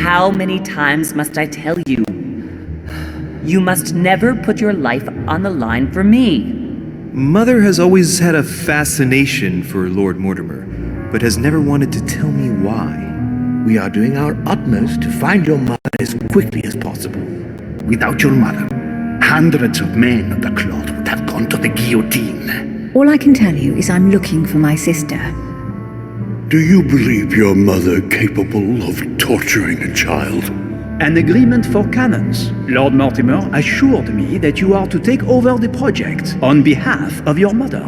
How many times must I tell you? You must never put your life on the line for me. Mother has always had a fascination for Lord Mortimer, but has never wanted to tell me why. We are doing our utmost to find your mother as quickly as possible. Without your mother, hundreds of men of the cloth would have gone to the guillotine. All I can tell you is I'm looking for my sister. Do you believe your mother capable of torturing a child? An agreement for cannons. Lord Mortimer assured me that you are to take over the project on behalf of your mother.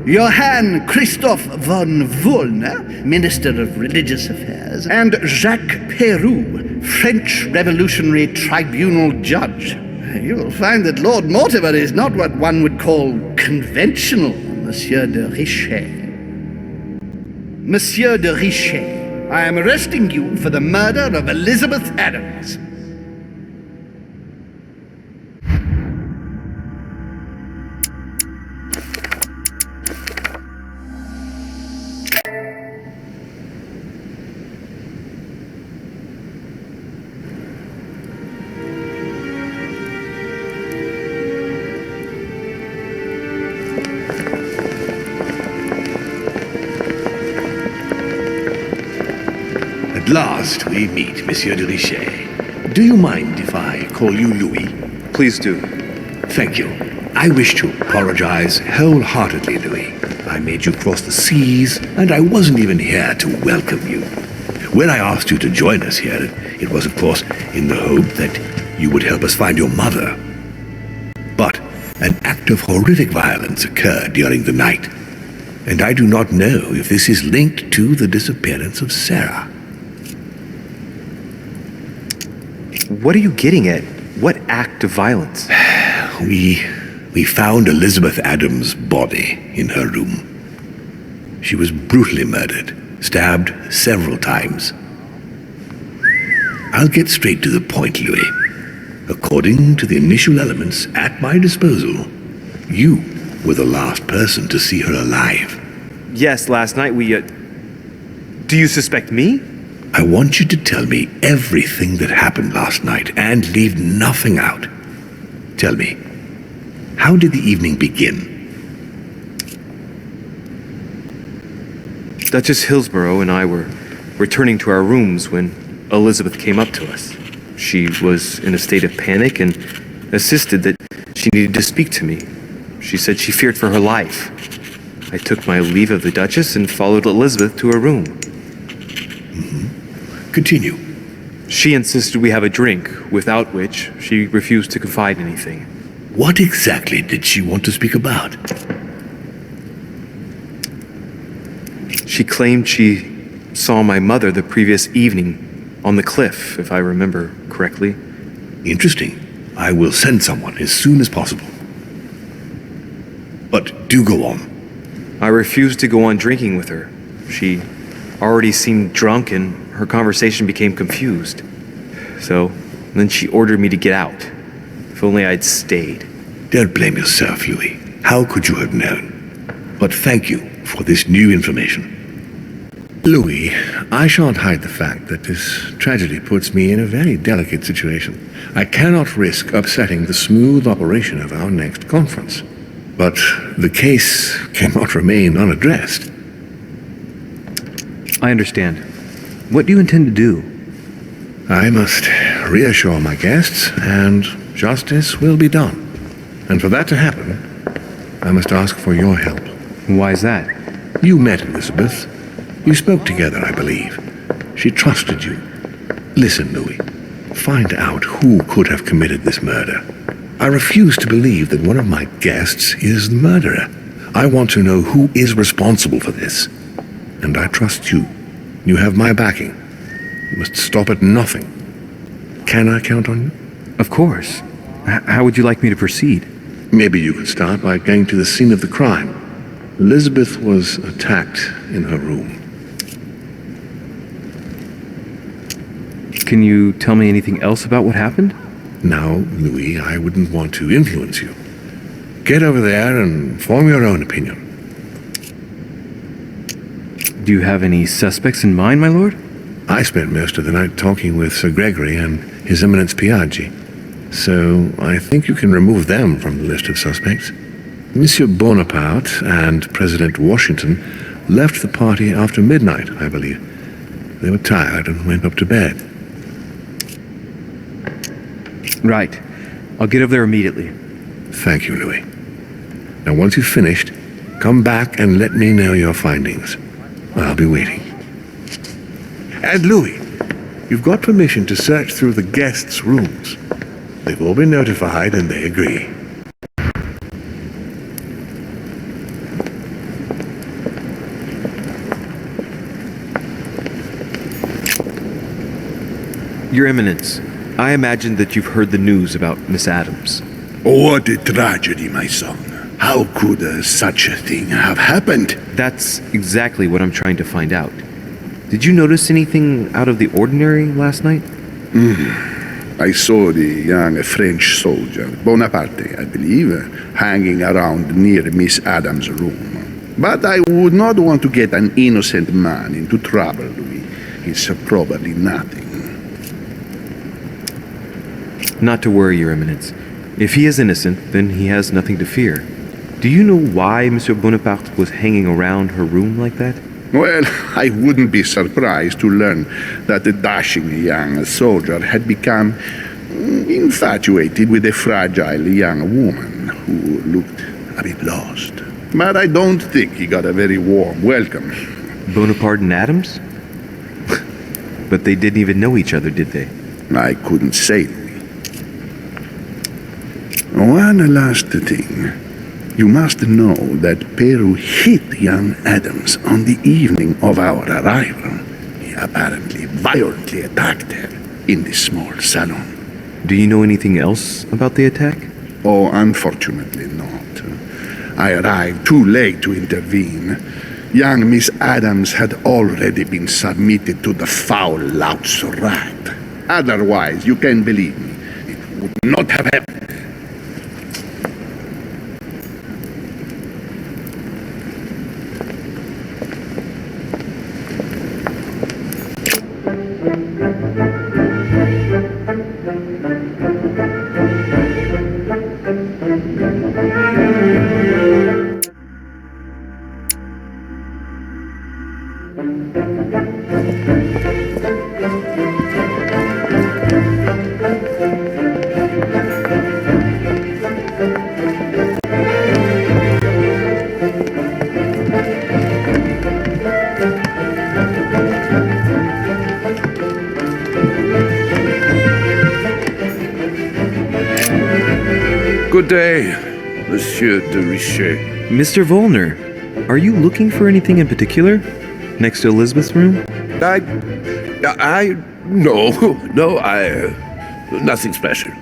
Johann Christoph von Wollner, Minister of Religious Affairs, and Jacques Peroux, French Revolutionary Tribunal Judge. You will find that Lord Mortimer is not what one would call conventional, Monsieur de Richet. Monsieur de Richet, I am arresting you for the murder of Elizabeth Adams. At last we meet, Monsieur de Richet. Do you mind if I call you Louis? Please do. Thank you. I wish to apologize wholeheartedly, Louis. I made you cross the seas, and I wasn't even here to welcome you. When I asked you to join us here, it was, of course, in the hope that you would help us find your mother. But an act of horrific violence occurred during the night, and I do not know if this is linked to the disappearance of Sarah. What are you getting at? What act of violence? We found Elizabeth Adams' body in her room. She was brutally murdered, stabbed several times. I'll get straight to the point, Louis. According to the initial elements at my disposal, you were the last person to see her alive. Yes, last night we, Do you suspect me? I want you to tell me everything that happened last night and leave nothing out. Tell me, how did the evening begin? Duchess Hillsborough and I were returning to our rooms when Elizabeth came up to us. She was in a state of panic and insisted that she needed to speak to me. She said she feared for her life. I took my leave of the Duchess and followed Elizabeth to her room. Continue. She insisted we have a drink, without which she refused to confide anything. What exactly did she want to speak about? She claimed she saw my mother the previous evening on the cliff, if I remember correctly. Interesting. I will send someone as soon as possible. But do go on. I refused to go on drinking with her. She already seemed drunk and her conversation became confused. So then she ordered me to get out. If only I'd stayed. Don't blame yourself, Louis. How could you have known? But thank you for this new information. Louis, I shan't hide the fact that this tragedy puts me in a very delicate situation. I cannot risk upsetting the smooth operation of our next conference. But the case cannot remain unaddressed. I understand. What do you intend to do? I must reassure my guests, and justice will be done. And for that to happen, I must ask for your help. Why is that? You met Elizabeth. You spoke together, I believe. She trusted you. Listen, Louis. Find out who could have committed this murder. I refuse to believe that one of my guests is the murderer. I want to know who is responsible for this. And I trust you. You have my backing. You must stop at nothing. Can I count on you? Of course. How would you like me to proceed? Maybe you could start by going to the scene of the crime. Elizabeth was attacked in her room. Can you tell me anything else about what happened? Now, Louis, I wouldn't want to influence you. Get over there and form your own opinion. Do you have any suspects in mind, my lord? I spent most of the night talking with Sir Gregory and His Eminence Piaggi, so I think you can remove them from the list of suspects. Monsieur Bonaparte and President Washington left the party after midnight, I believe. They were tired and went up to bed. Right. I'll get over there immediately. Thank you, Louis. Now, once you've finished, come back and let me know your findings. I'll be waiting. And Louis, you've got permission to search through the guests' rooms. They've all been notified and they agree. Your Eminence, I imagine that you've heard the news about Miss Adams. What a tragedy, my son. How could such a thing have happened? That's exactly what I'm trying to find out. Did you notice anything out of the ordinary last night? I saw the young French soldier, Bonaparte, I believe, hanging around near Miss Adams' room. But I would not want to get an innocent man into trouble, Louis. It's probably nothing. Not to worry, Your Eminence. If he is innocent, then he has nothing to fear. Do you know why Monsieur Bonaparte was hanging around her room like that? Well, I wouldn't be surprised to learn that the dashing young soldier had become infatuated with a fragile young woman who looked a bit lost. But I don't think he got a very warm welcome. Bonaparte and Adams? But they didn't even know each other, did they? I couldn't say. One last thing. You must know that Peru hit young Adams on the evening of our arrival. He apparently violently attacked her in the small salon. Do you know anything else about the attack? Oh, unfortunately not. I arrived too late to intervene. Young Miss Adams had already been submitted to the foul lout's rat. Otherwise, you can believe me, it would not have happened. Good day, Monsieur de Richet. Mr. Volner, are you looking for anything in particular? Next to Elizabeth's room? Nothing special.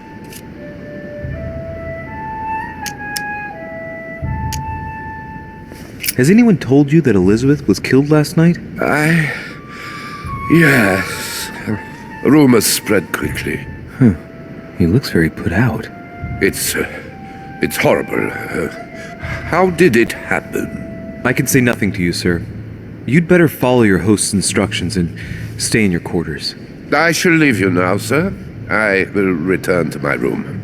Has anyone told you that Elizabeth was killed last night? Yes. Rumors spread quickly. He looks very put out. It's horrible. How did it happen? I can say nothing to you, sir. You'd better follow your host's instructions and stay in your quarters. I shall leave you now, sir. I will return to my room.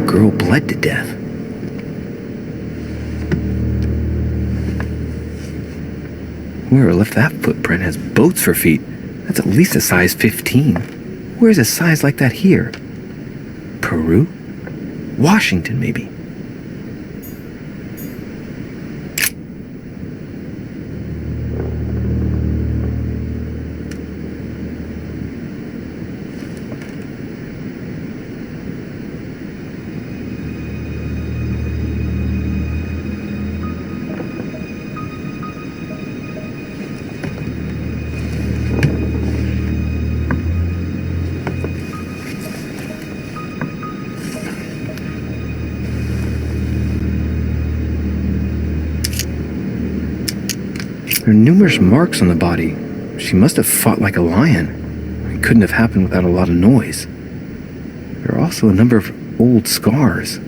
Girl bled to death. Whoever left that footprint has boats for feet. That's at least a size 15. Where's a size like that here? Peru? Washington, maybe. There are numerous marks on the body. She must have fought like a lion. It couldn't have happened without a lot of noise. There are also a number of old scars.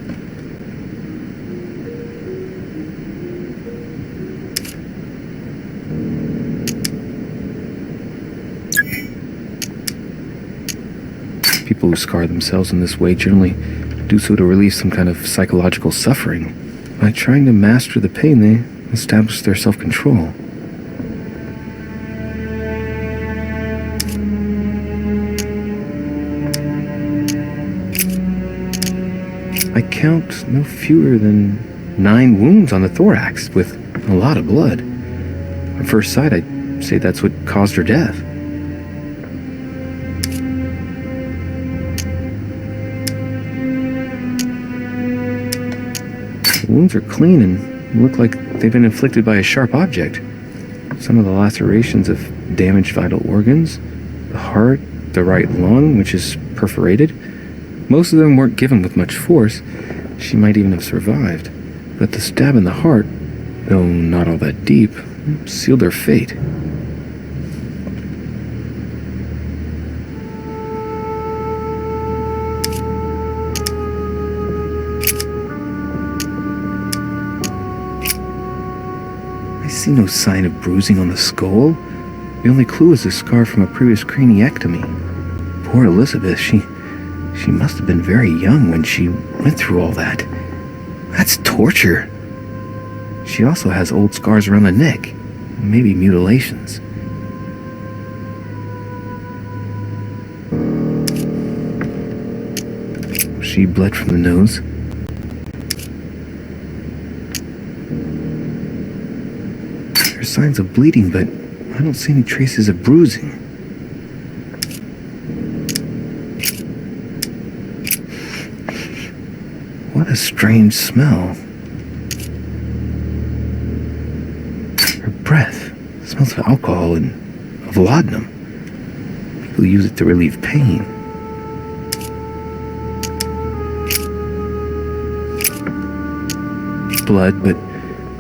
People who scar themselves in this way generally do so to relieve some kind of psychological suffering. By trying to master the pain, they establish their self-control. I count no fewer than 9 wounds on the thorax, with a lot of blood. At first sight, I'd say that's what caused her death. The wounds are clean and look like they've been inflicted by a sharp object. Some of the lacerations have damaged vital organs, the heart, the right lung, which is perforated. Most of them weren't given with much force. She might even have survived. But the stab in the heart, though not all that deep, sealed her fate. I see no sign of bruising on the skull. The only clue is a scar from a previous craniectomy. Poor Elizabeth, she must have been very young when she went through all that. That's torture. She also has old scars around the neck, maybe mutilations. She bled from the nose. There are signs of bleeding, but I don't see any traces of bruising. What a strange smell. Her breath smells of alcohol and of laudanum. People use it to relieve pain. Blood, but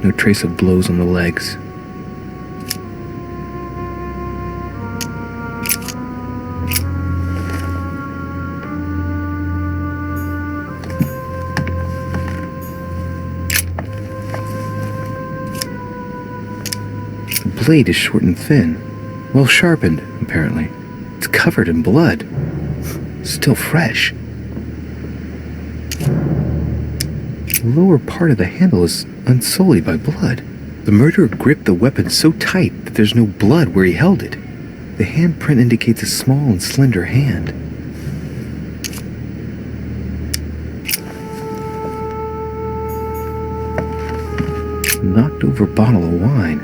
no trace of blows on the legs. The blade is short and thin, well sharpened, apparently. It's covered in blood, still fresh. The lower part of the handle is unsullied by blood. The murderer gripped the weapon so tight that there's no blood where he held it. The handprint indicates a small and slender hand. Knocked over bottle of wine.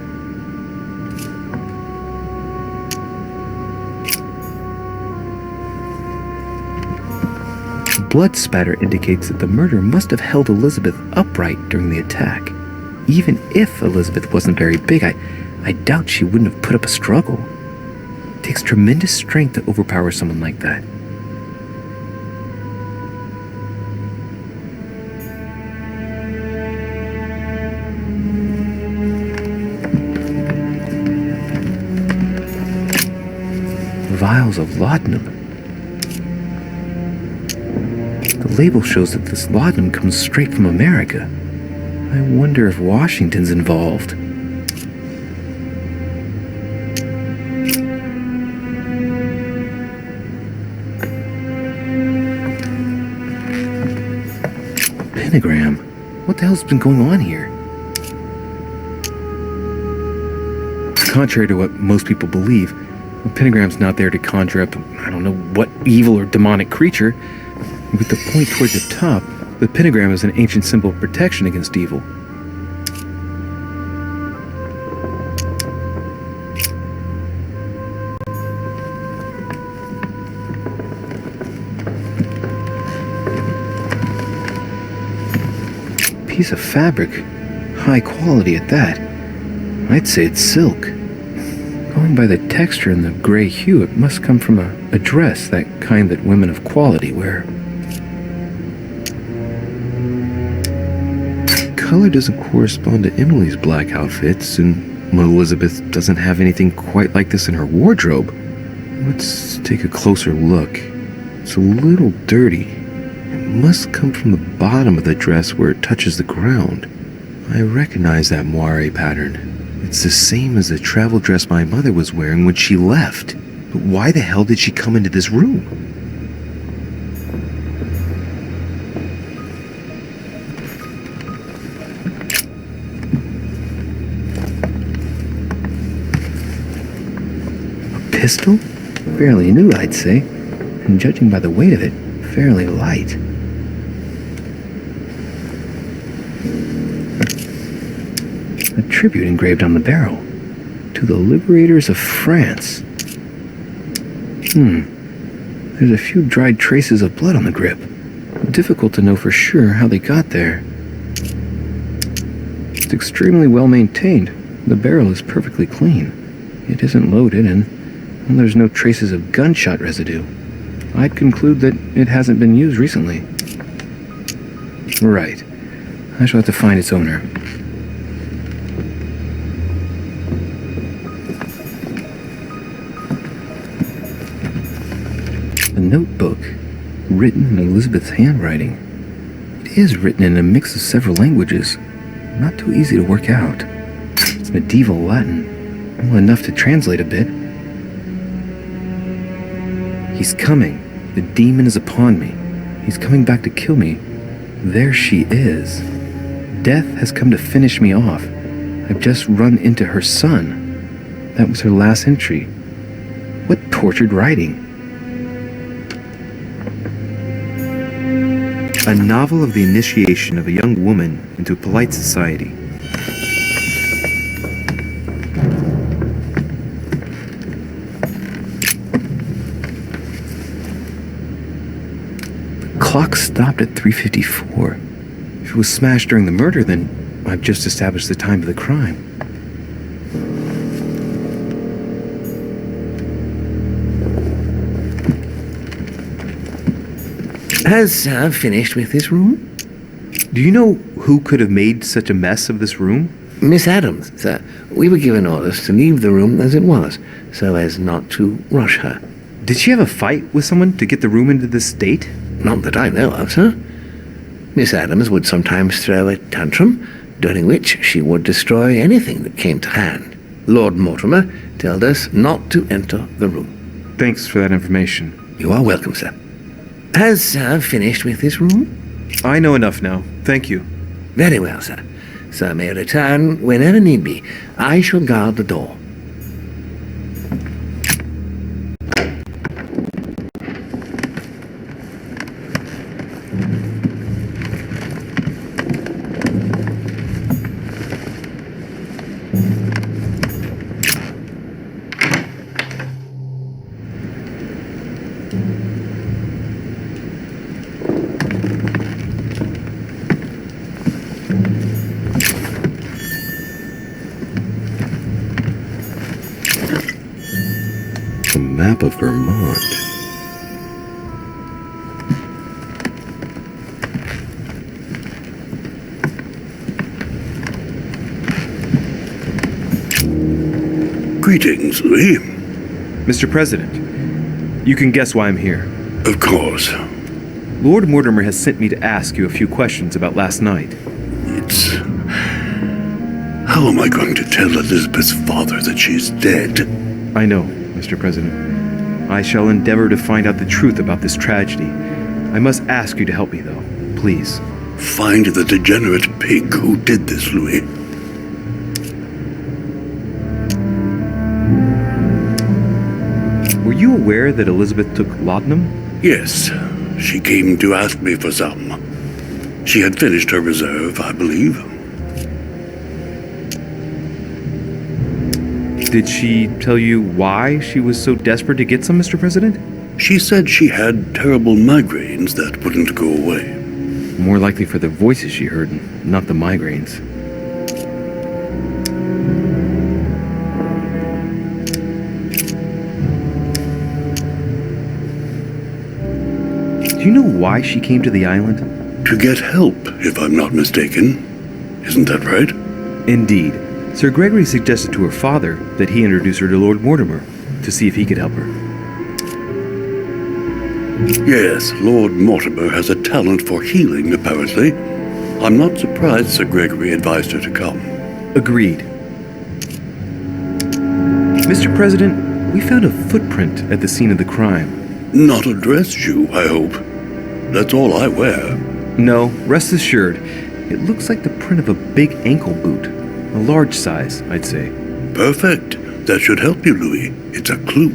Blood spatter indicates that the murderer must have held Elizabeth upright during the attack. Even if Elizabeth wasn't very big, I doubt she wouldn't have put up a struggle. It takes tremendous strength to overpower someone like that. Vials of laudanum. The label shows that this laudanum comes straight from America. I wonder if Washington's involved. Pentagram? What the hell's been going on here? Contrary to what most people believe, a pentagram's not there to conjure up, I don't know what evil or demonic creature. With the point toward the top, the pentagram is an ancient symbol of protection against evil. Piece of fabric, high quality at that. I'd say it's silk. Going by the texture and the gray hue, it must come from a dress, that kind that women of quality wear. Color doesn't correspond to Emily's black outfits, and Elizabeth doesn't have anything quite like this in her wardrobe. Let's take a closer look. It's a little dirty. It must come from the bottom of the dress where it touches the ground. I recognize that moire pattern. It's the same as the travel dress my mother was wearing when she left. But why the hell did she come into this room? A pistol? Fairly new, I'd say. And judging by the weight of it, fairly light. A tribute engraved on the barrel. To the liberators of France. There's a few dried traces of blood on the grip. Difficult to know for sure how they got there. It's extremely well maintained. The barrel is perfectly clean. It isn't loaded, and there's no traces of gunshot residue. I'd conclude that it hasn't been used recently. Right. I shall have to find its owner. A notebook, written in Elizabeth's handwriting. It is written in a mix of several languages. Not too easy to work out. It's medieval Latin. Well, enough to translate a bit. He's coming. The demon is upon me. He's coming back to kill me. There she is. Death has come to finish me off. I've just run into her son. That was her last entry. What tortured writing. A novel of the initiation of a young woman into polite society. The clock stopped at 3:54. If it was smashed during the murder, then I've just established the time of the crime. Has Sir finished with this room? Do you know who could have made such a mess of this room? Miss Adams, sir. We were given orders to leave the room as it was, so as not to rush her. Did she have a fight with someone to get the room into this state? Not that I know of, sir. Miss Adams would sometimes throw a tantrum, during which she would destroy anything that came to hand. Lord Mortimer told us not to enter the room. Thanks for that information. You are welcome, sir. Has Sir finished with this room? I know enough now. Thank you. Very well, sir. Sir may return whenever need be. I shall guard the door. A map of Vermont. Greetings, Louis. Mr. President, you can guess why I'm here. Of course. Lord Mortimer has sent me to ask you a few questions about last night. It's... How am I going to tell Elizabeth's father that she's dead? I know, Mr. President. I shall endeavor to find out the truth about this tragedy. I must ask you to help me, though. Please. Find the degenerate pig who did this, Louis. Were you aware that Elizabeth took laudanum? Yes, she came to ask me for some. She had finished her reserve, I believe. Did she tell you why she was so desperate to get some, Mr. President? She said she had terrible migraines that wouldn't go away. More likely for the voices she heard, not the migraines. Do you know why she came to the island? To get help, if I'm not mistaken. Isn't that right? Indeed. Sir Gregory suggested to her father that he introduce her to Lord Mortimer to see if he could help her. Yes, Lord Mortimer has a talent for healing, apparently. I'm not surprised Sir Gregory advised her to come. Agreed. Mr. President, we found a footprint at the scene of the crime. Not a dress shoe, I hope. That's all I wear. No, rest assured, it looks like the print of a big ankle boot. A large size, I'd say. Perfect. That should help you, Louis. It's a clue.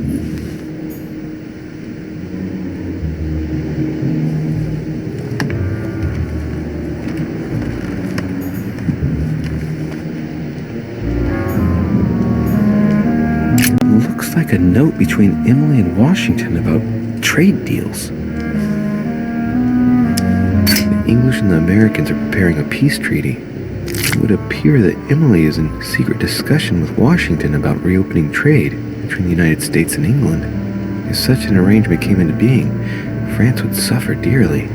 Looks like a note between Emily and Washington about trade deals. The English and the Americans are preparing a peace treaty. It would appear that Emily is in secret discussion with Washington about reopening trade between the United States and England. If such an arrangement came into being, France would suffer dearly.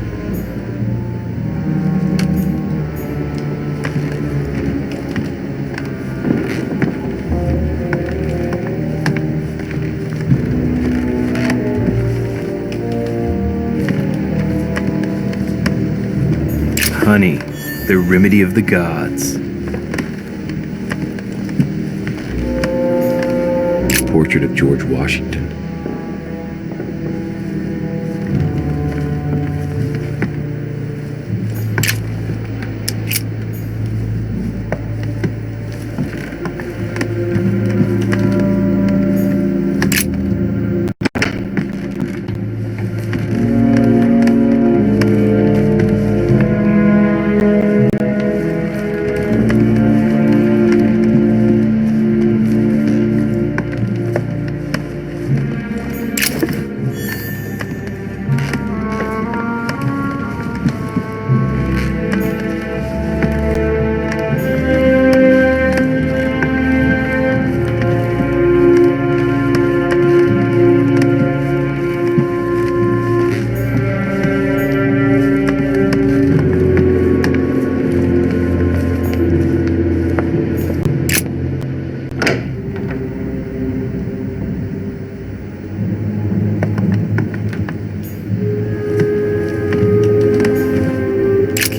Honey, the remedy of the gods. Portrait of George Washington.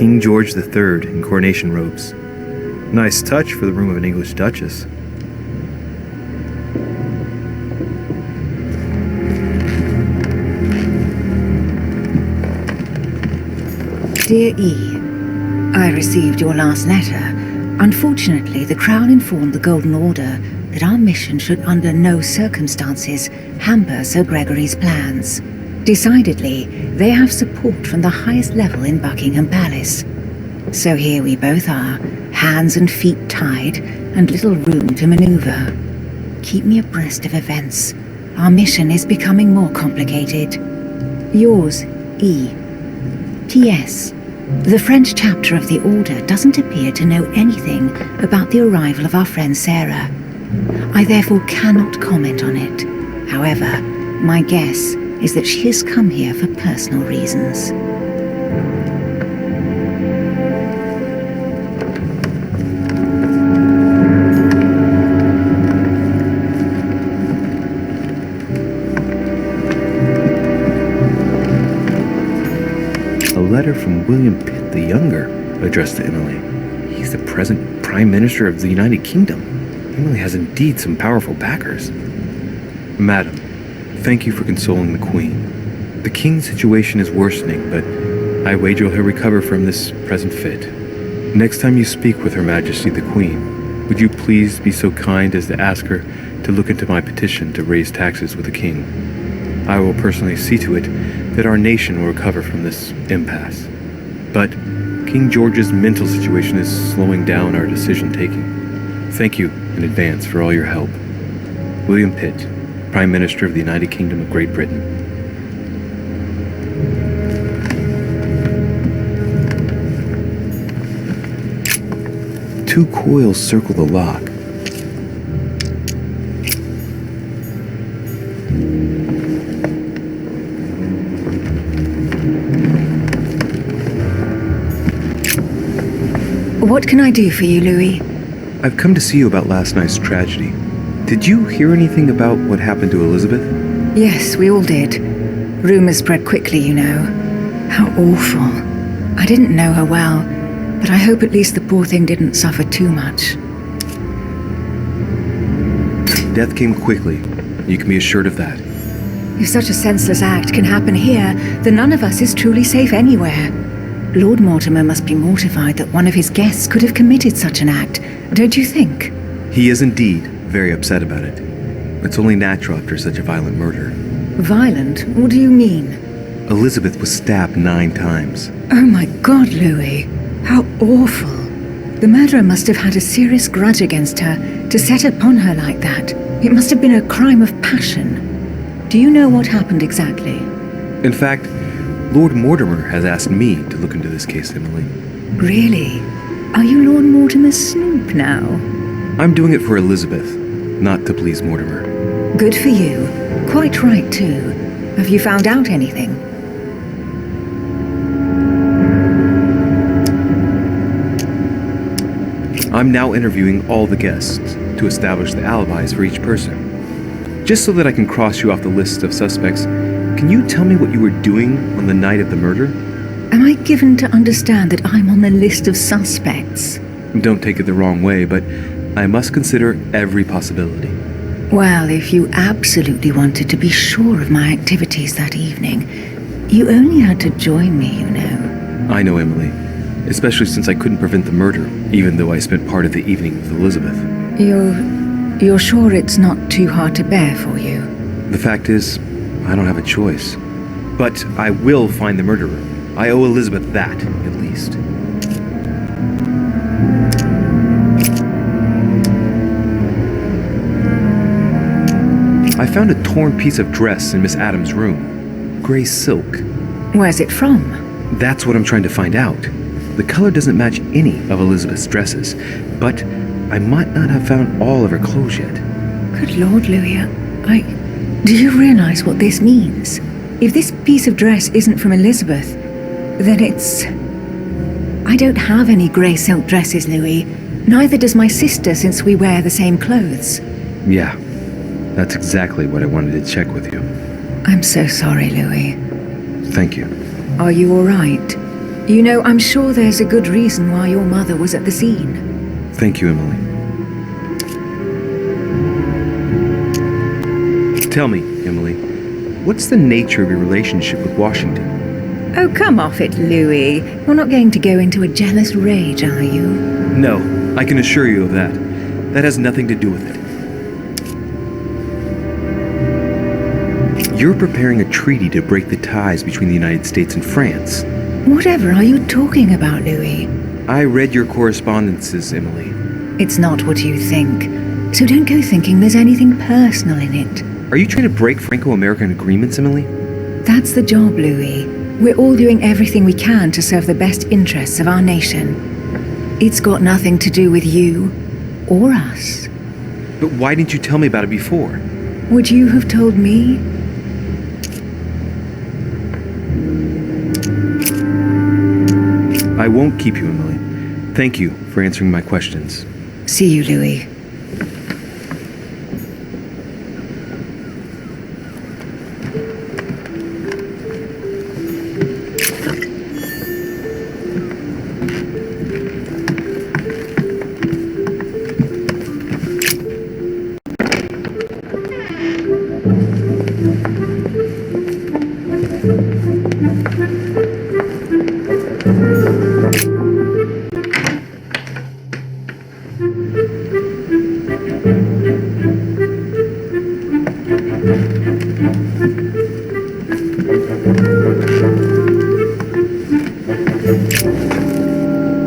King George III in coronation robes. Nice touch for the room of an English duchess. Dear E, I received your last letter. Unfortunately, the Crown informed the Golden Order that our mission should under no circumstances hamper Sir Gregory's plans. Decidedly, they have support from the highest level in Buckingham Palace. So here we both are, hands and feet tied, and little room to maneuver. Keep me abreast of events. Our mission is becoming more complicated. Yours, E. P.S. The French chapter of the Order doesn't appear to know anything about the arrival of our friend Sarah. I therefore cannot comment on it. However, my guess is that she has come here for personal reasons. A letter from William Pitt the Younger, addressed to Emily. He's the present Prime Minister of the United Kingdom. Emily has indeed some powerful backers. Madam, thank you for consoling the Queen. The King's situation is worsening, but I wager he'll recover from this present fit. Next time you speak with Her Majesty the Queen, would you please be so kind as to ask her to look into my petition to raise taxes with the King? I will personally see to it that our nation will recover from this impasse. But King George's mental situation is slowing down our decision-taking. Thank you in advance for all your help. William Pitt, Prime Minister of the United Kingdom of Great Britain. Two coils circle the lock. What can I do for you, Louis? I've come to see you about last night's tragedy. Did you hear anything about what happened to Elizabeth? Yes, we all did. Rumors spread quickly, you know. How awful. I didn't know her well, but I hope at least the poor thing didn't suffer too much. Death came quickly. You can be assured of that. If such a senseless act can happen here, then none of us is truly safe anywhere. Lord Mortimer must be mortified that one of his guests could have committed such an act, don't you think? He is indeed very upset about it. It's only natural after such a violent murder. Violent? What do you mean? Elizabeth was stabbed 9 times. Oh my God, Louis. How awful. The murderer must have had a serious grudge against her to set upon her like that. It must have been a crime of passion. Do you know what happened exactly? In fact, Lord Mortimer has asked me to look into this case, Emily. Really? Are you Lord Mortimer's snoop now? I'm doing it for Elizabeth, not to please Mortimer. Good for you. Quite right, too. Have you found out anything? I'm now interviewing all the guests to establish the alibis for each person. Just so that I can cross you off the list of suspects, can you tell me what you were doing on the night of the murder? Am I given to understand that I'm on the list of suspects? Don't take it the wrong way, but I must consider every possibility. Well, if you absolutely wanted to be sure of my activities that evening, you only had to join me, you know. I know, Emily. Especially since I couldn't prevent the murder, even though I spent part of the evening with Elizabeth. You're sure it's not too hard to bear for you? The fact is, I don't have a choice. But I will find the murderer. I owe Elizabeth that, at least. I found a torn piece of dress in Miss Adams' room. Gray silk. Where's it from? That's what I'm trying to find out. The color doesn't match any of Elizabeth's dresses, but I might not have found all of her clothes yet. Good Lord, Louis, do you realize what this means? If this piece of dress isn't from Elizabeth, then it's... I don't have any grey silk dresses, Louis. Neither does my sister, since we wear the same clothes. Yeah, that's exactly what I wanted to check with you. I'm so sorry, Louis. Thank you. Are you all right? You know, I'm sure there's a good reason why your mother was at the scene. Thank you, Emily. Tell me, Emily, what's the nature of your relationship with Washington? Oh, come off it, Louis. You're not going to go into a jealous rage, are you? No, I can assure you of that. That has nothing to do with it. You're preparing a treaty to break the ties between the United States and France. Whatever are you talking about, Louis? I read your correspondences, Emily. It's not what you think. So don't go thinking there's anything personal in it. Are you trying to break Franco-American agreements, Emily? That's the job, Louis. We're all doing everything we can to serve the best interests of our nation. It's got nothing to do with you or us. But why didn't you tell me about it before? Would you have told me? I won't keep you, Emily. Thank you for answering my questions. See you, Louis.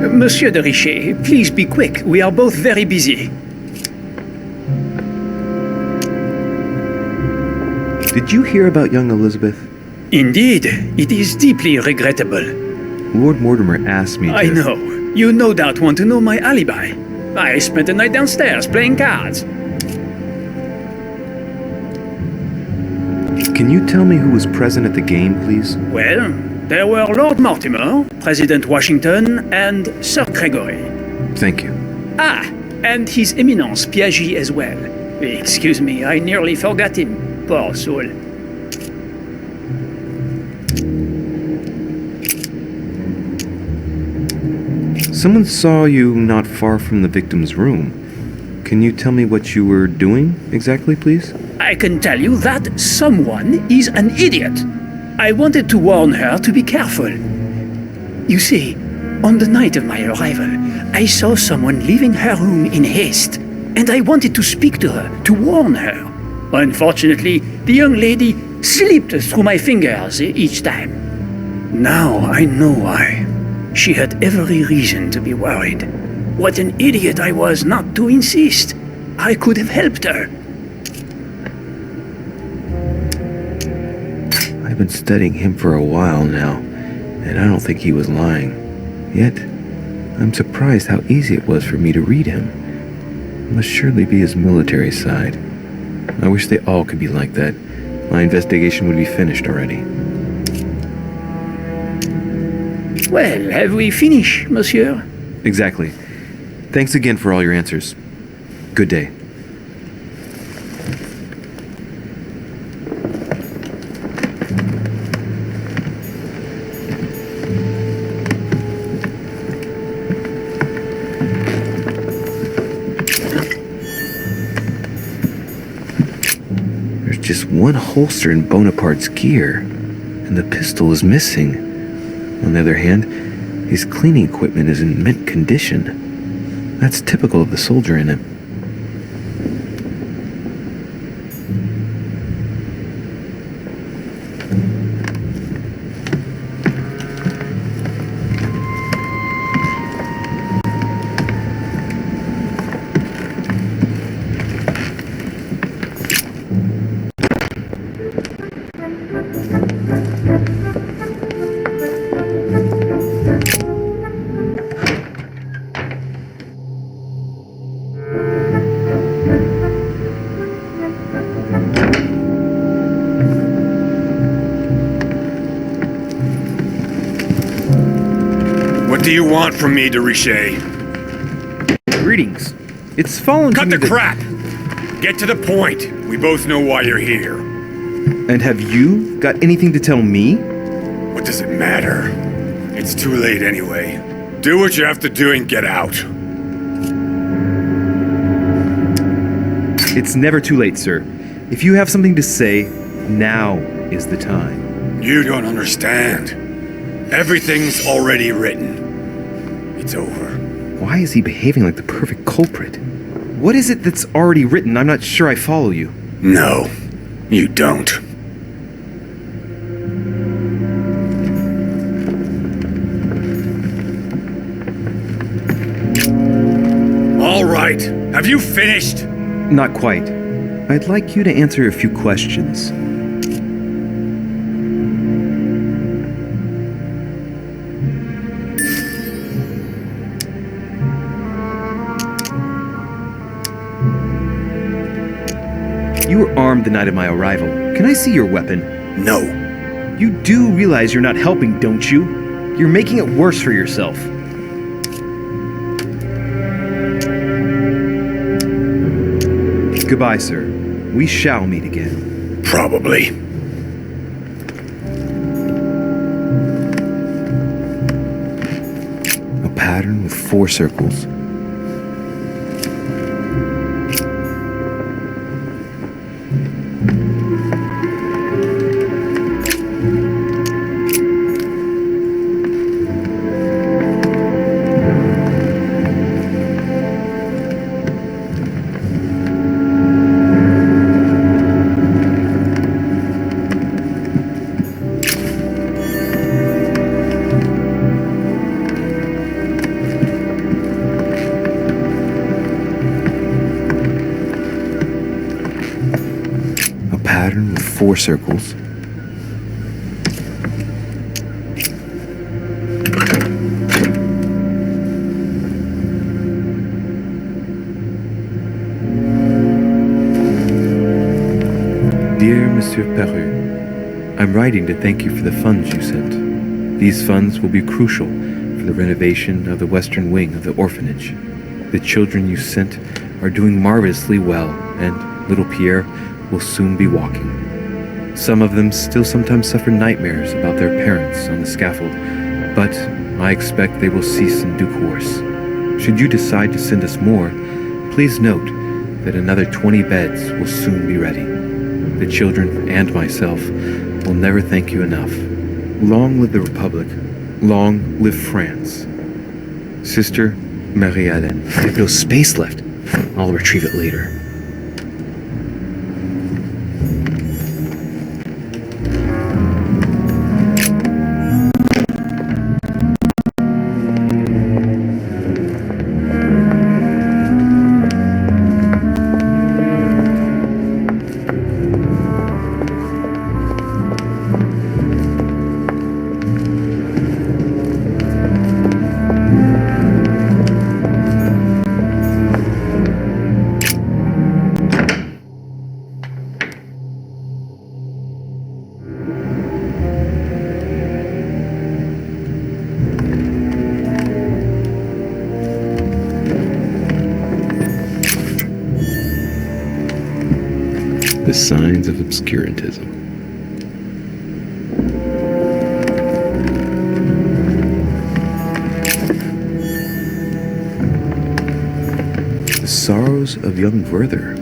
Monsieur de Richet, please be quick. We are both very busy. Did you hear about young Elizabeth? Indeed, it is deeply regrettable. Lord Mortimer asked me to... I know. You no doubt want to know my alibi. I spent the night downstairs playing cards. Can you tell me who was present at the game, please? Well, there were Lord Mortimer, President Washington, and Sir Gregory. Thank you. Ah, and His Eminence Piaggi as well. Excuse me, I nearly forgot him. Poor soul. Someone saw you not far from the victim's room. Can you tell me what you were doing exactly, please? I can tell you that someone is an idiot. I wanted to warn her to be careful. You see, on the night of my arrival, I saw someone leaving her room in haste, and I wanted to speak to her, to warn her. Unfortunately, the young lady slipped through my fingers each time. Now I know why. She had every reason to be worried. What an idiot I was not to insist. I could have helped her. I've been studying him for a while now, and I don't think he was lying. Yet, I'm surprised how easy it was for me to read him. It must surely be his military side. I wish they all could be like that. My investigation would be finished already. Well, have we finished, monsieur? Exactly. Thanks again for all your answers. Good day. There's just one holster in Bonaparte's gear, and the pistol is missing. On the other hand, his cleaning equipment is in mint condition. That's typical of the soldier in him. What do you want from me, de Richet? Greetings. It's fallen to Cut me the that- crap! Get to the point. We both know why you're here. And have you got anything to tell me? What does it matter? It's too late anyway. Do what you have to do and get out. It's never too late, sir. If you have something to say, now is the time. You don't understand. Everything's already written. It's over. Why is he behaving like the perfect culprit? What is it that's already written? I'm not sure I follow you. No, you don't. All right, have you finished? Not quite. I'd like you to answer a few questions. You were armed the night of my arrival. Can I see your weapon? No. You do realize you're not helping, don't you? You're making it worse for yourself. Goodbye, sir. We shall meet again. Probably. A pattern with 4 circles. Pattern with 4 circles. Dear Monsieur Peru, I'm writing to thank you for the funds you sent. These funds will be crucial for the renovation of the western wing of the orphanage. The children you sent are doing marvelously well, and little Pierre will soon be walking. Some of them still sometimes suffer nightmares about their parents on the scaffold, but I expect they will cease in due course. Should you decide to send us more, please note that another 20 beds will soon be ready. The children and myself will never thank you enough. Long live the Republic. Long live France. Sister Marie-Hélène. I have no space left. I'll retrieve it later. The signs of obscurantism. The sorrows of young Werther.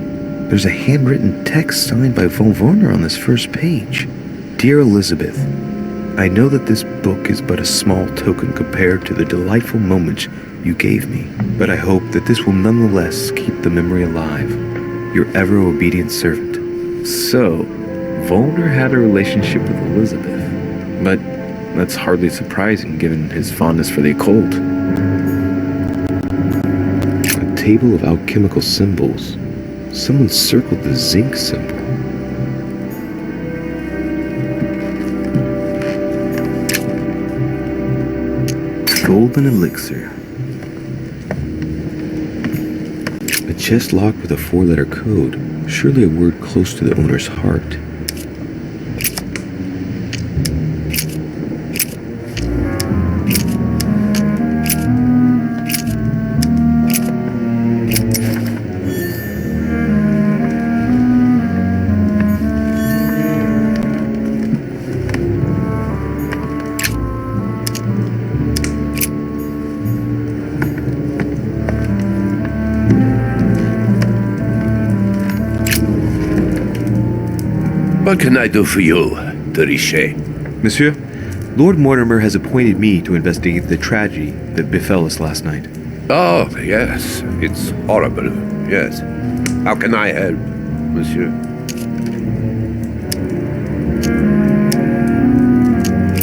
There's a handwritten text signed by von Werner on this first page. Dear Elizabeth, I know that this book is but a small token compared to the delightful moments you gave me, but I hope that this will nonetheless keep the memory alive. Your ever-obedient servant. So, Volner had a relationship with Elizabeth, but that's hardly surprising given his fondness for the occult. A table of alchemical symbols. Someone circled the zinc symbol. Golden elixir. A chest locked with a 4-letter code. Surely a word close to the owner's heart. What can I do for you, de Richet? Monsieur, Lord Mortimer has appointed me to investigate the tragedy that befell us last night. Oh, yes. It's horrible. Yes. How can I help, monsieur?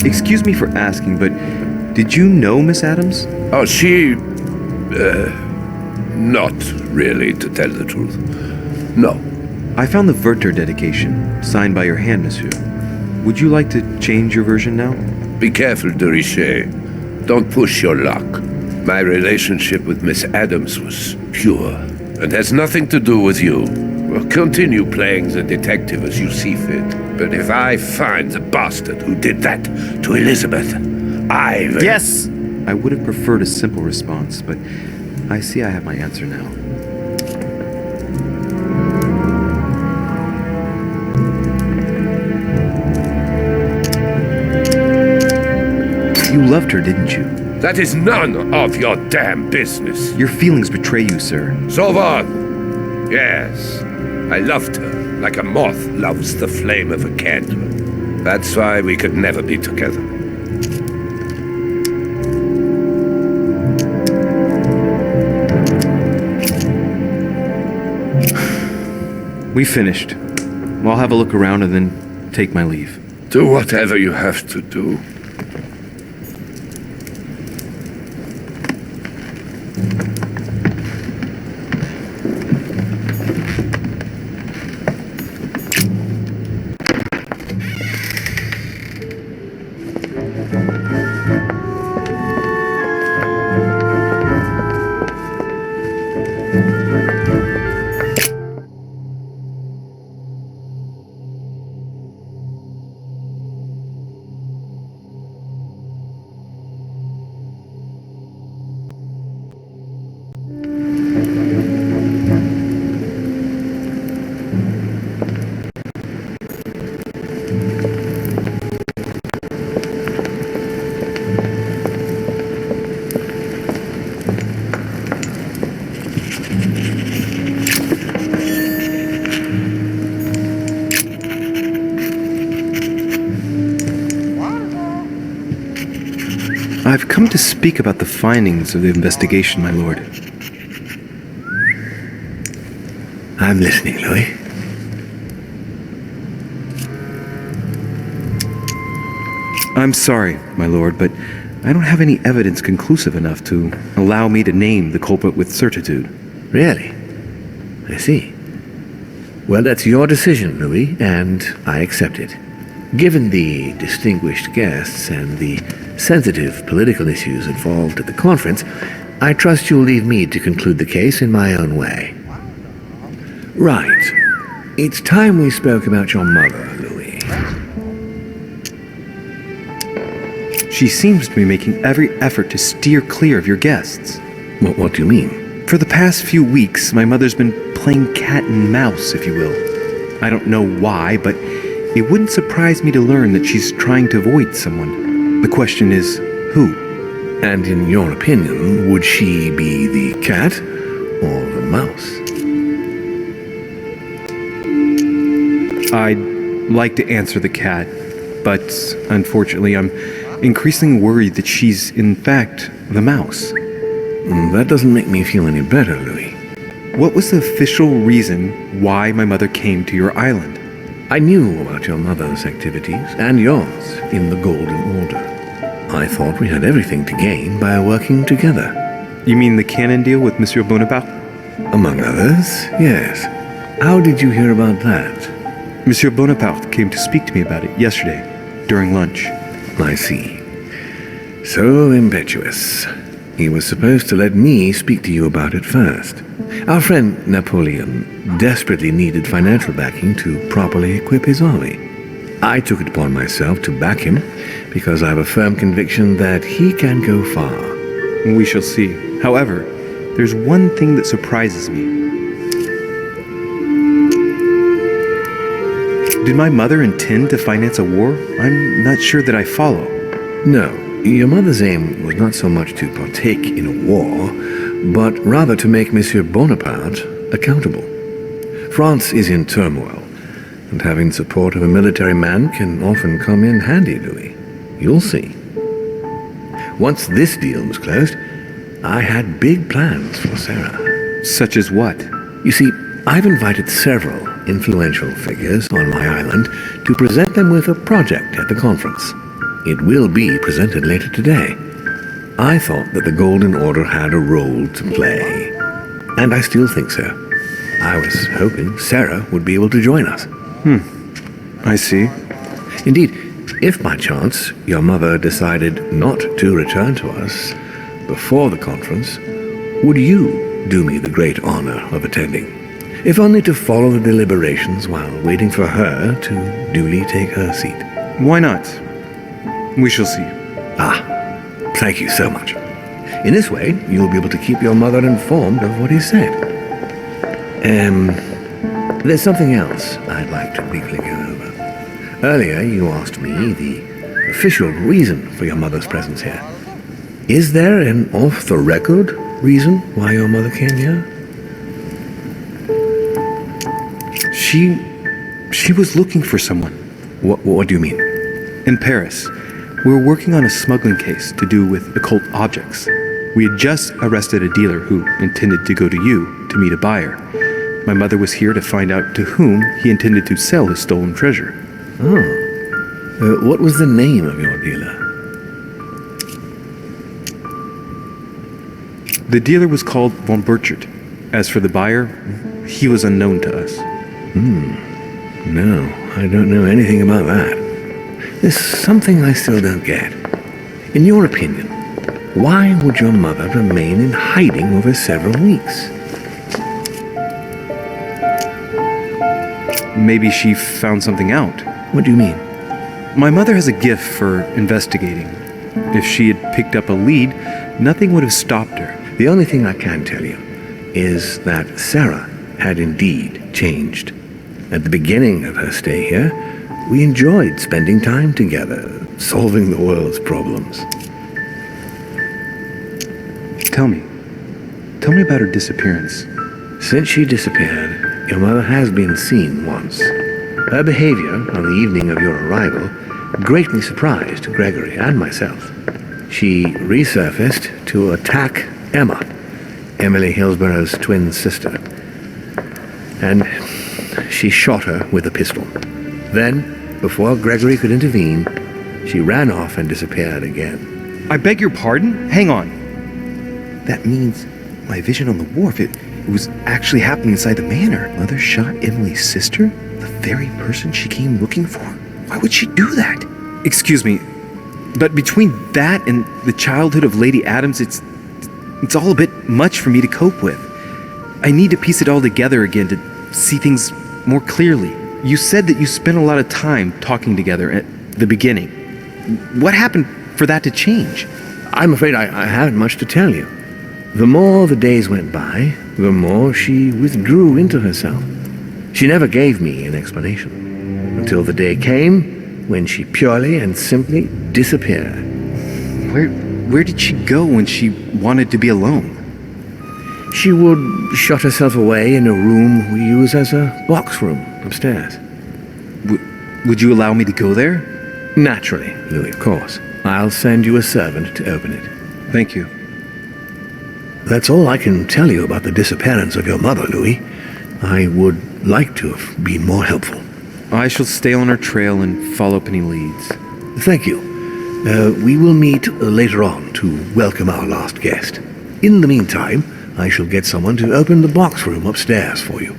Excuse me for asking, but did you know Miss Adams? Oh, she... not really, to tell the truth. No. I found the Werther dedication, signed by your hand, monsieur. Would you like to change your version now? Be careful, de Richet. Don't push your luck. My relationship with Miss Adams was pure, and has nothing to do with you. Well, continue playing the detective as you see fit. But if I find the bastard who did that to Elizabeth, I will... Yes! I would have preferred a simple response, but I see I have my answer now. You loved her, didn't you? That is none of your damn business. Your feelings betray you, sir. So what? Yes, I loved her like a moth loves the flame of a candle. That's why we could never be together. We finished. I'll have a look around and then take my leave. Do whatever you have to do. I've come to speak about the findings of the investigation, my lord. I'm listening, Louis. I'm sorry, my lord, but I don't have any evidence conclusive enough to allow me to name the culprit with certitude. Really? I see. Well, that's your decision, Louis, and I accept it. Given the distinguished guests and the sensitive political issues involved at the conference, I trust you'll leave me to conclude the case in my own way. Right. It's time we spoke about your mother, Louis. She seems to be making every effort to steer clear of your guests. What do you mean? For the past few weeks, my mother's been playing cat and mouse, if you will. I don't know why, but it wouldn't surprise me to learn that she's trying to avoid someone. The question is, who? And in your opinion, would she be the cat or the mouse? I'd like to answer the cat, but unfortunately I'm increasingly worried that she's in fact the mouse. That doesn't make me feel any better, Louis. What was the official reason why my mother came to your island? I knew about your mother's activities and yours in the Golden Order. I thought we had everything to gain by working together. You mean the canon deal with Monsieur Bonaparte? Among others, yes. How did you hear about that? Monsieur Bonaparte came to speak to me about it yesterday, during lunch. I see. So impetuous. He was supposed to let me speak to you about it first. Our friend Napoleon desperately needed financial backing to properly equip his army. I took it upon myself to back him because I have a firm conviction that he can go far. We shall see. However, there's one thing that surprises me. Did my mother intend to finance a war? I'm not sure that I follow. No, your mother's aim was not so much to partake in a war, but rather to make Monsieur Bonaparte accountable. France is in turmoil, and having the support of a military man can often come in handy, Louis. You'll see. Once this deal was closed, I had big plans for Sarah. Such as what? You see, I've invited several influential figures on my island to present them with a project at the conference. It will be presented later today. I thought that the Golden Order had a role to play, and I still think so. I was hoping Sarah would be able to join us. I see. Indeed, if by chance your mother decided not to return to us before the conference, would you do me the great honor of attending? If only to follow the deliberations while waiting for her to duly take her seat. Why not? We shall see. Thank you so much. In this way, you'll be able to keep your mother informed of what he said. There's something else I'd like to briefly go over. Earlier, you asked me the official reason for your mother's presence here. Is there an off-the-record reason why your mother came here? She was looking for someone. What do you mean? In Paris, we were working on a smuggling case to do with occult objects. We had just arrested a dealer who intended to go to you to meet a buyer. My mother was here to find out to whom he intended to sell his stolen treasure. What was the name of your dealer? The dealer was called von Burchard. As for the buyer, he was unknown to us. No, I don't know anything about that. There's something I still don't get. In your opinion, why would your mother remain in hiding over several weeks? Maybe she found something out. What do you mean? My mother has a gift for investigating. If she had picked up a lead, nothing would have stopped her. The only thing I can tell you is that Sarah had indeed changed. At the beginning of her stay here, we enjoyed spending time together, solving the world's problems. Tell me about her disappearance. Since she disappeared, your mother has been seen once. Her behavior on the evening of your arrival greatly surprised Gregory and myself. she resurfaced to attack Emma, Emily Hillsborough's twin sister. And she shot her with a pistol. Then, before Gregory could intervene, she ran off and disappeared again. I beg your pardon? Hang on. That means my vision on the wharf, it was actually happening inside the manor. Mother shot Emily's sister? The very person she came looking for? Why would she do that? Excuse me, but between that and the childhood of Lady Adams, it's all a bit much for me to cope with. I need to piece it all together again to see things more clearly. You said that you spent a lot of time talking together at the beginning. What happened for that to change? I'm afraid I haven't much to tell you. The more the days went by, the more she withdrew into herself. She never gave me an explanation, until the day came when she purely and simply disappeared. Where did she go when she wanted to be alone? She would shut herself away in a room we use as a box room upstairs. Would you allow me to go there? Naturally, Louis, of course. I'll send you a servant to open it. Thank you. That's all I can tell you about the disappearance of your mother, Louis. I would like to have been more helpful. I shall stay on her trail and follow up any leads. Thank you. We will meet later on to welcome our last guest. In the meantime, I shall get someone to open the box room upstairs for you.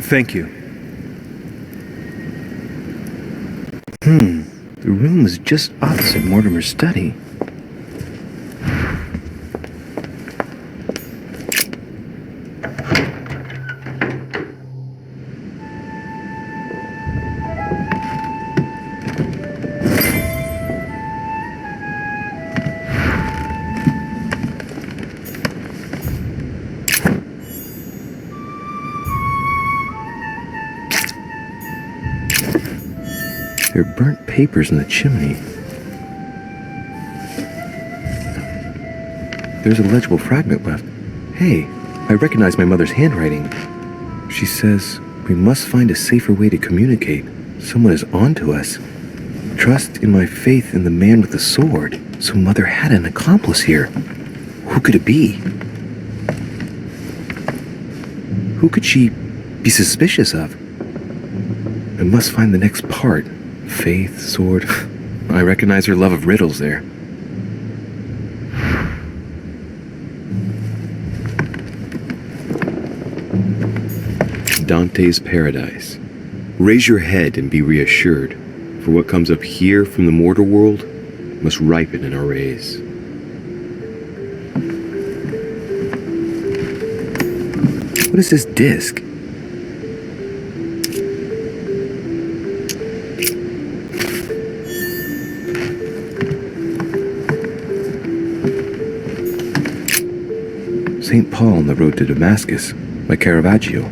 Thank you. The room was just opposite Mortimer's study. There are burnt papers in the chimney. There's a legible fragment left. Hey, I recognize my mother's handwriting. She says, we must find a safer way to communicate. Someone is on to us. Trust in my faith in the man with the sword. So Mother had an accomplice here. Who could it be? Who could she be suspicious of? I must find the next part. Faith, sword. I recognize her love of riddles there. Dante's Paradise. Raise your head and be reassured, for what comes up here from the mortal world must ripen in our rays. What is this disc? St. Paul on the road to Damascus by Caravaggio.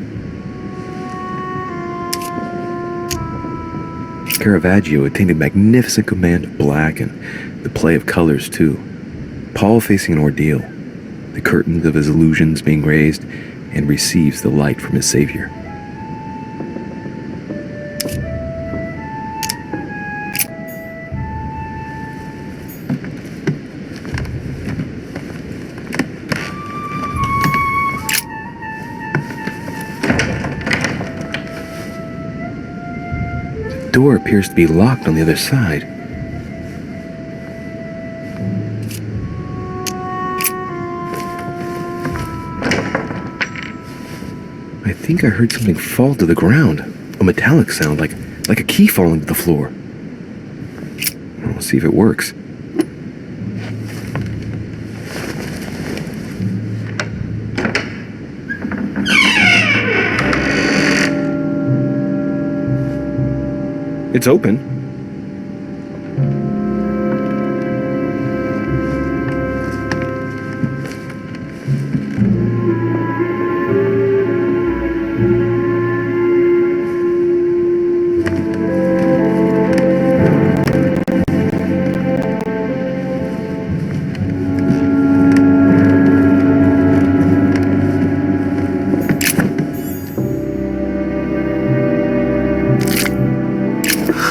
Caravaggio attained a magnificent command of black and the play of colors too. Paul facing an ordeal, the curtains of his illusions being raised, and receives the light from his Savior. The door appears to be locked on the other side. I think I heard something fall to the ground. A metallic sound, like a key falling to the floor. We'll see if it works. It's open.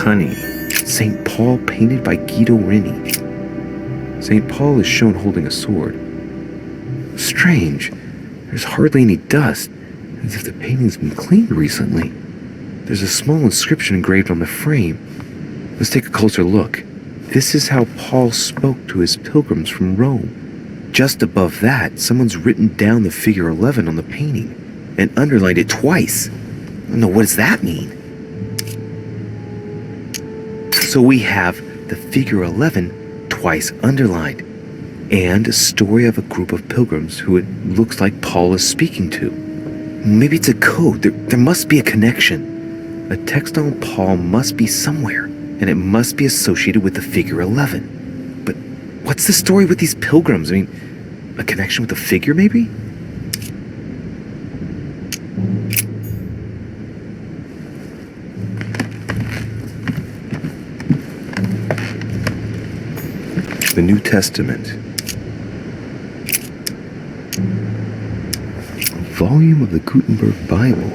Honey, St. Paul painted by Guido Reni. St. Paul is shown holding a sword. Strange. There's hardly any dust, as if the painting's been cleaned recently. There's a small inscription engraved on the frame. Let's take a closer look. This is how Paul spoke to his pilgrims from Rome. Just above that, someone's written down the figure 11 on the painting and underlined it twice. No, what does that mean? So we have the figure 11 twice underlined, and a story of a group of pilgrims who it looks like Paul is speaking to. Maybe it's a code. There must be a connection. A text on Paul must be somewhere, and it must be associated with the figure 11. But what's the story with these pilgrims? I mean, a connection with the figure, maybe? The New Testament. A volume of the Gutenberg Bible.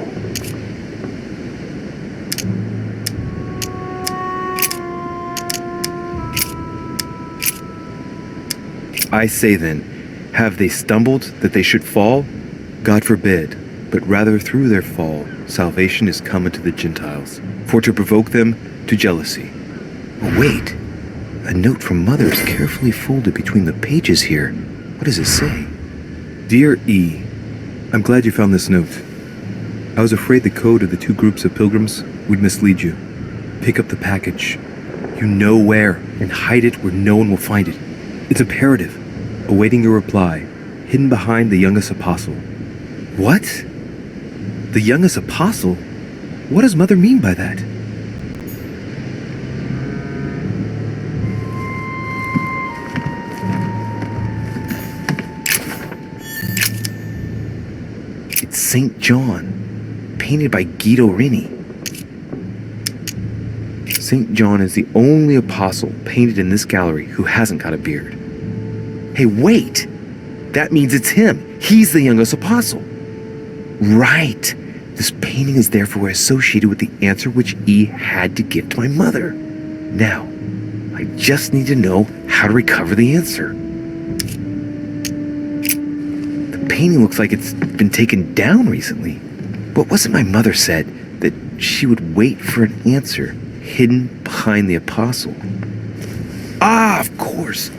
I say then, have they stumbled that they should fall? God forbid, but rather through their fall, salvation is come unto the Gentiles, for to provoke them to jealousy. Oh, wait. A note from Mother is carefully folded between the pages here. What does it say? Dear E, I'm glad you found this note. I was afraid the code of the two groups of pilgrims would mislead you. Pick up the package. You know where, and hide it where no one will find it. It's imperative. Awaiting your reply, hidden behind the youngest apostle. What? The youngest apostle? What does Mother mean by that? It's St. John, painted by Guido Reni. St. John is the only apostle painted in this gallery who hasn't got a beard. Hey, wait! That means it's him. He's the youngest apostle. Right. This painting is therefore associated with the answer which E had to give to my mother. Now, I just need to know how to recover the answer. The painting looks like it's been taken down recently. But wasn't my mother said that she would wait for an answer hidden behind the apostle? Ah, of course.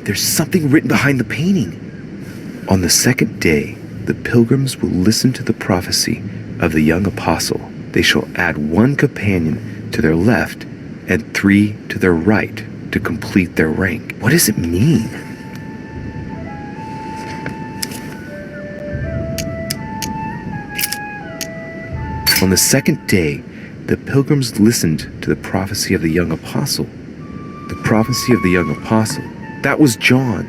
There's something written behind the painting. On the second day, the pilgrims will listen to the prophecy of the young apostle. They shall add one companion to their left and 3 to their right to complete their rank. What does it mean? On the second day, the pilgrims listened to the prophecy of the young apostle. The prophecy of the young apostle. That was John,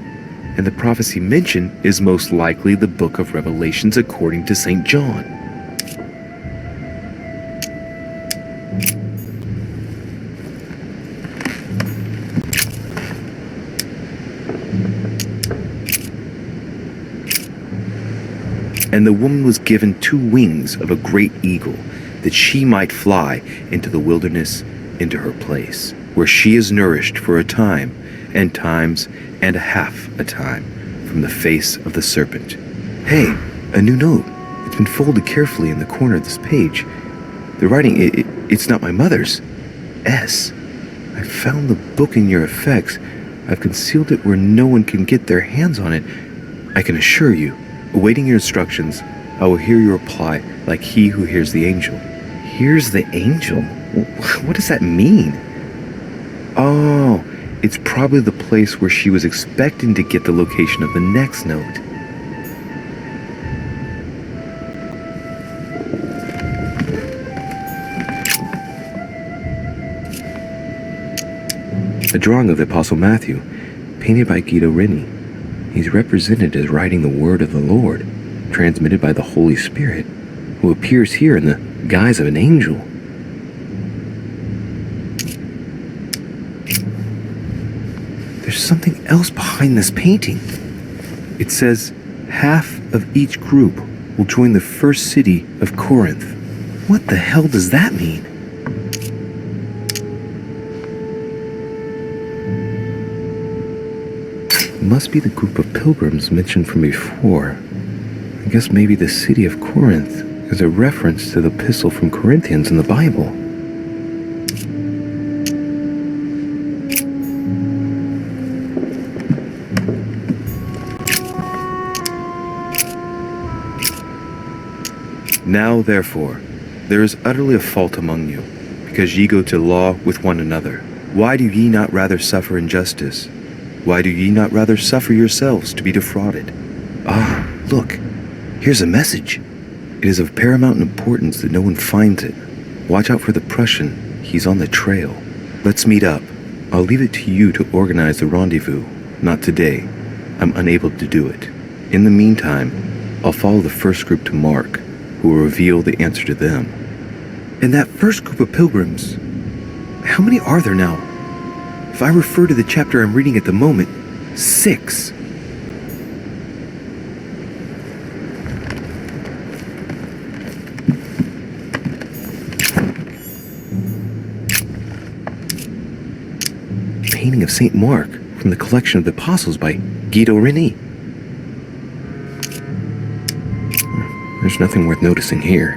and the prophecy mentioned is most likely the book of Revelations according to St. John. And the woman was given 2 wings of a great eagle, that she might fly into the wilderness, into her place, where she is nourished for a time, and times and a half a time, from the face of the serpent. Hey, a new note. It's been folded carefully in the corner of this page. The writing, it's not my mother's. S. I found the book in your effects. I've concealed it where no one can get their hands on it. I can assure you, awaiting your instructions, I will hear your reply like he who hears the angel. Hears the angel? What does that mean? Oh, it's probably the place where she was expecting to get the location of the next note. A drawing of the Apostle Matthew, painted by Guido Reni. He's represented as writing the word of the Lord, transmitted by the Holy Spirit, who appears here in the guise of an angel. There's something else behind this painting. It says, half of each group will join the first city of Corinth. What the hell does that mean? must be the group of pilgrims mentioned from before. I guess maybe the city of Corinth is a reference to the epistle from Corinthians in the Bible. Now, therefore, there is utterly a fault among you, because ye go to law with one another. Why do ye not rather suffer injustice? Why do ye not rather suffer yourselves to be defrauded? Ah, look, here's a message. It is of paramount importance that no one finds it. Watch out for the Prussian. He's on the trail. Let's meet up. I'll leave it to you to organize the rendezvous. Not today. I'm unable to do it. In the meantime, I'll follow the first group to Mark, who will reveal the answer to them. And that first group of pilgrims, how many are there now? If I refer to the chapter I'm reading at the moment, 6. Painting of St. Mark from the collection of the Apostles by Guido Reni. There's nothing worth noticing here.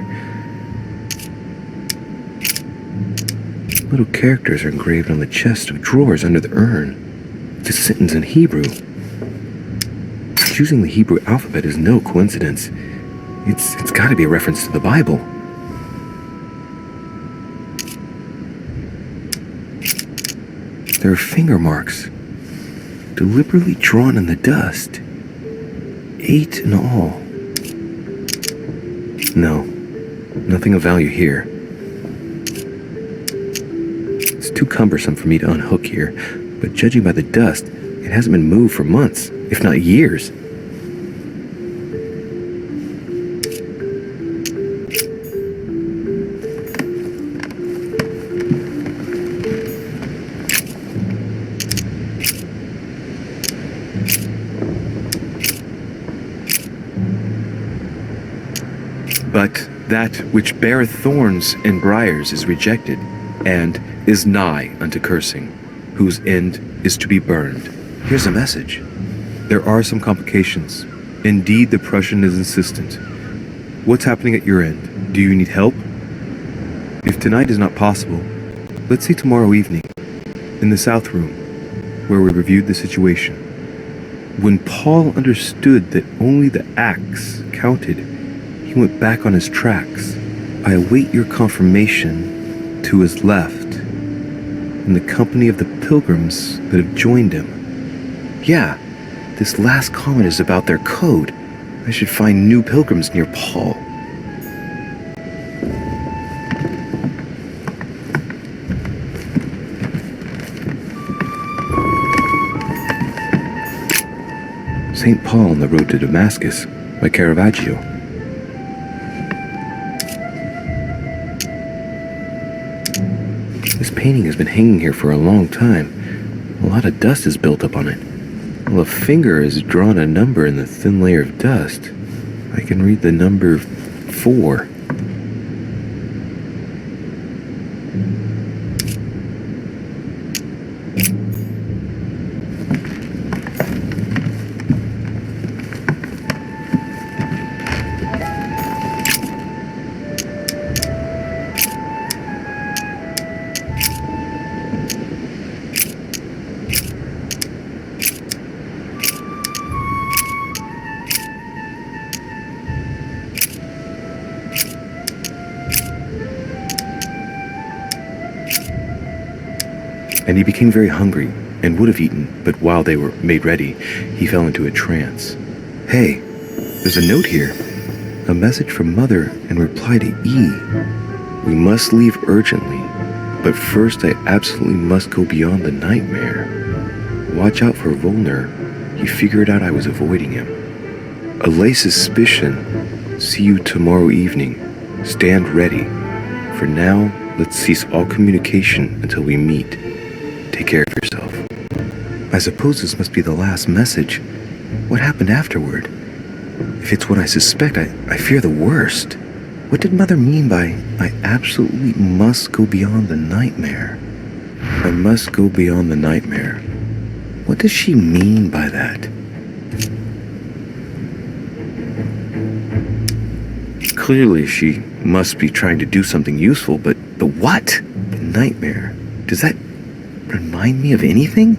Little characters are engraved on the chest of drawers under the urn. It's a sentence in Hebrew. Choosing the Hebrew alphabet is no coincidence. It's got to be a reference to the Bible. There are finger marks, deliberately drawn in the dust. 8 in all. No, nothing of value here. It's too cumbersome for me to unhook here, but judging by the dust, it hasn't been moved for months, if not years. But that which beareth thorns and briars is rejected, and is nigh unto cursing, whose end is to be burned. Here's a message. There are some complications. Indeed, the Prussian is insistent. What's happening at your end? Do you need help? If tonight is not possible, let's see tomorrow evening, in the South Room, where we reviewed the situation. When Paul understood that only the axe counted, he went back on his tracks. I await your confirmation to his left, in the company of the pilgrims that have joined him. Yeah, this last comment is about their code. I should find new pilgrims near Paul. St. Paul on the Road to Damascus by Caravaggio. This painting has been hanging here for a long time. A lot of dust is built up on it. Well, a finger has drawn a number in the thin layer of dust. I can read the number 4. And he became very hungry, and would have eaten, but while they were made ready, he fell into a trance. Hey, there's a note here. A message from Mother in reply to E. We must leave urgently, but first I absolutely must go beyond the nightmare. Watch out for Volner. He figured out I was avoiding him. Allay suspicion. See you tomorrow evening. Stand ready. For now, let's cease all communication until we meet. Take care of yourself. I suppose this must be the last message. What happened afterward? If it's what I suspect, I fear the worst. What did Mother mean by, I absolutely must go beyond the nightmare? I must go beyond the nightmare. What does she mean by that? Clearly, she must be trying to do something useful, but what? The nightmare. Does that remind me of anything?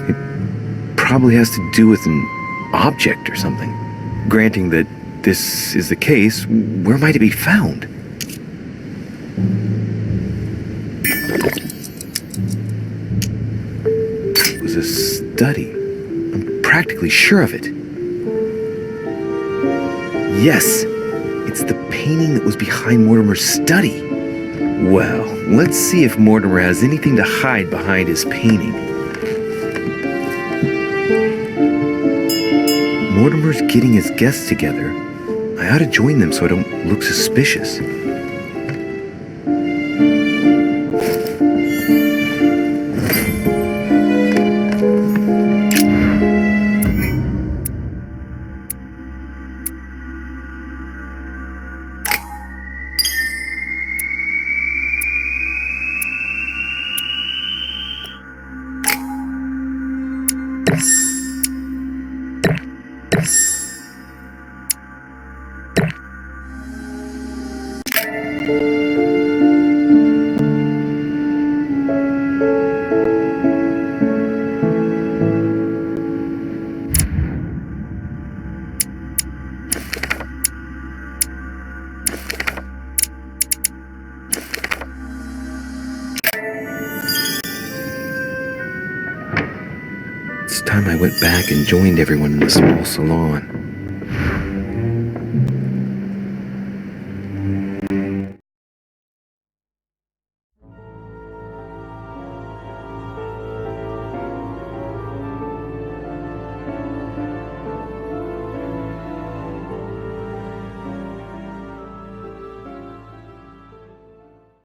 It probably has to do with an object or something. Granting that this is the case, where might it be found? It was a study. I'm practically sure of it. Yes, it's the painting that was behind Mortimer's study. Well, let's see if Mortimer has anything to hide behind his painting. Mortimer's getting his guests together. I ought to join them so I don't look suspicious. It's time I went back and joined everyone in the small salon.